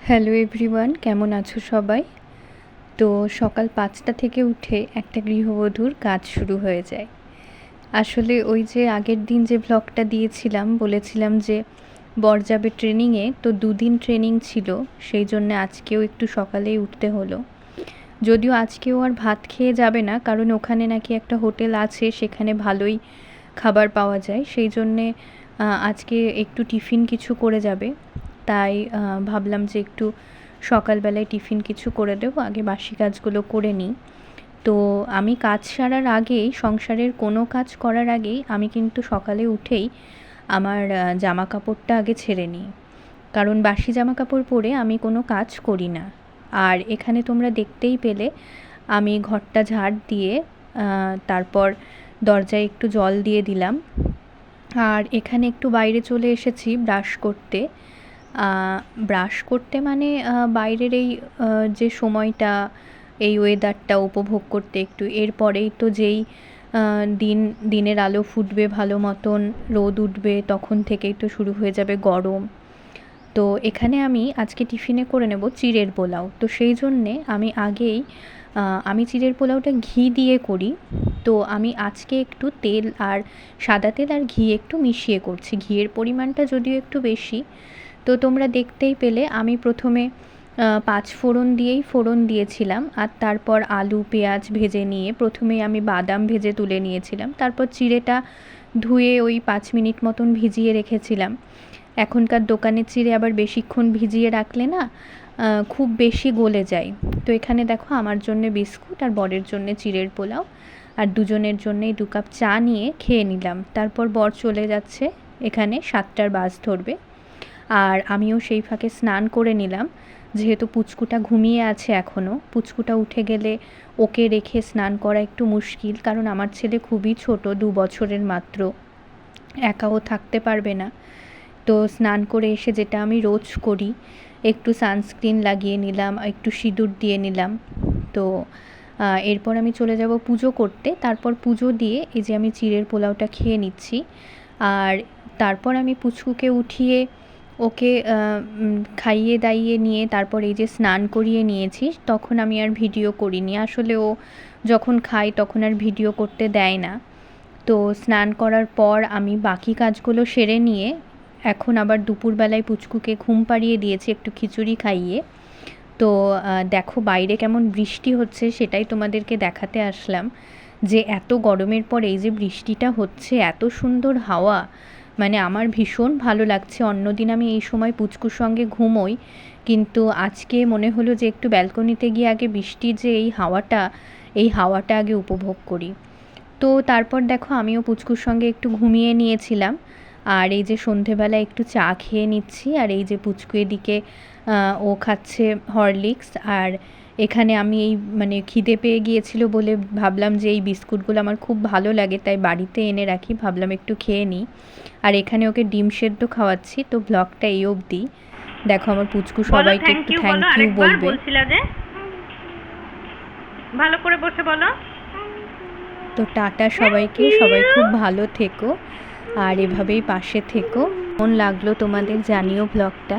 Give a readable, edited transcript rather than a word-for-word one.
Hello everyone, কেমন আছো সবাই? তো সকাল ৫টা থেকে উঠে একটা গৃহবধূর কাজ শুরু হয়ে যায়। আসলে ওই যে আগের দিন যে ভ্লগটা দিয়েছিলাম, বলেছিলাম যে বর যাবে ট্রেনিংয়ে, তো ২ দিন ট্রেনিং ছিল, সেই জন্যে আজকেও একটু সকালেই উঠতে হলো। যদিও আজকেও আর ভাত খেয়ে যাবে না, কারণ ওখানে নাকি একটা হোটেল আছে, সেখানে ভালোই খাবার পাওয়া যায়, সেই জন্যে আজকে একটু টিফিন কিছু করে যাবে। তাই ভাবলাম যে একটু সকালবেলায় টিফিন কিছু করে দেবো, আগে বাসি কাজগুলো করে নিই। তো আমি কাজ সারার আগেই, সংসারের কোনো কাজ করার আগেই আমি কিন্তু সকালে উঠেই আমার জামা কাপড়টা আগে ছেড়ে নিই, কারণ বাসি জামা কাপড় পরে আমি কোনো কাজ করি না। আর এখানে তোমরা দেখতেই পেলে আমি ঘরটা ঝাড় দিয়ে তারপর দরজায় একটু জল দিয়ে দিলাম। আর এখানে একটু বাইরে চলে এসেছি ব্রাশ করতে মানে বাইরের এই যে সময়টা, এই ওয়েদারটা উপভোগ করতে একটু। এরপরেই তো যেই দিনের আলো ফুটবে ভালো মতন, রোদ উঠবে, তখন থেকেই তো শুরু হয়ে যাবে গরম। তো এখানে আমি আজকে টিফিনে করে নেব চিড়ের পোলাও। তো সেই জন্যে আমি চিড়ের পোলাওটা ঘি দিয়ে করি। তো আমি আজকে একটু তেল আর সাদা তেল আর ঘি একটু মিশিয়ে করছি। ঘিয়ের পরিমাণটা যদিও একটু বেশি। তো তোমরা দেখতেই পেলে আমি প্রথমে ৫ ফোড়ন দিয়েই ফোড়ন দিয়েছিলাম, আর তারপর আলু পেঁয়াজ ভেজে নিয়ে প্রথমেই আমি বাদাম ভেজে তুলে নিয়েছিলাম। তারপর চিড়েটা ধুয়ে ওই ৫ মিনিট মতন ভিজিয়ে রেখেছিলাম। এখনকার দোকানের চিড়ে আবার বেশিক্ষণ ভিজিয়ে রাখলে না খুব বেশি গলে যায়। তো এখানে দেখো আমার জন্যে বিস্কুট আর বরের জন্যে চিড়ের পোলাও, আর দুজনের জন্যেই ২ কাপ চা নিয়ে খেয়ে নিলাম। তারপর বর চলে যাচ্ছে, এখানে ৭টার বাস ধরবে। আর আমিও সেই ফাঁকে স্নান করে নিলাম, যেহেতু পুচকুটা ঘুমিয়ে আছে এখনও। পুচকুটা উঠে গেলে ওকে রেখে স্নান করা একটু মুশকিল, কারণ আমার ছেলে খুবই ছোট, ২ বছরের মাত্র, একাও থাকতে পারবে না। তো স্নান করে এসে যেটা আমি রোজ করি, একটু সানস্ক্রিন লাগিয়ে নিলাম, একটু সিঁদুর দিয়ে নিলাম। তো এরপর আমি চলে যাব পুজো করতে। তারপর পুজো দিয়ে এই যে আমি চিড়ের পোলাওটা খেয়ে নিচ্ছি। আর তারপর আমি পুচকুকে উঠিয়ে ওকে খাইয়ে দাইয়ে নিয়ে তারপর এই যে স্নান করিয়ে নিয়েছি, তখন আমি আর ভিডিও করিনি। আসলে ও যখন খায় তখন আর ভিডিও করতে দেয় না। তো স্নান করার পর আমি বাকি কাজগুলো সেরে নিয়ে এখন আবার দুপুরবেলায় পুচকুকে ঘুম পাড়িয়ে দিয়েছি একটু খিচুড়ি খাইয়ে। তো দেখো বাইরে কেমন বৃষ্টি হচ্ছে, সেটাই তোমাদেরকে দেখাতে আসলাম, যে এত গরমের পর এই যে বৃষ্টিটা হচ্ছে, এত সুন্দর হাওয়া, মানে আমার ভীষণ ভালো লাগছে। অন্যদিন আমি এই সময় পুচকুর সঙ্গে ঘুমোই, কিন্তু আজকে মনে হলো যে একটু ব্যালকনিতে গিয়ে আগে বৃষ্টির যে এই হাওয়াটা আগে উপভোগ করি। তো তারপর দেখো আমিও পুচকুর সঙ্গে একটু ঘুমিয়ে নিয়েছিলাম, আর এই যে সন্ধেবেলা একটু চা খেয়ে নিচ্ছি। আর এই যে পুচকু এদিকে ও খাচ্ছে হরলিক্স। আর এখানে আমি এই মানে খিদে পেয়ে গিয়েছিল বলে ভাবলাম যে এই বিস্কুটগুলো আমার খুব ভালো লাগে, তাই বাড়িতে এনে রাখি, ভাবলাম একটু খেয়ে নিই। আর এখানে ওকে ডিম সেদ্ধ খাওয়াচ্ছি। তো ব্লগটা এই অবধি। দেখো আমার পুচকু সবাইকে একটু থ্যাংক ইউ বলবে। ভালো করে বসে বলো। তো টাটা সবাইকে, সবাই খুব ভালো থেকো আর এভাবেই পাশে থেকো। কেমন লাগলো তোমাদের জানিও ব্লগটা।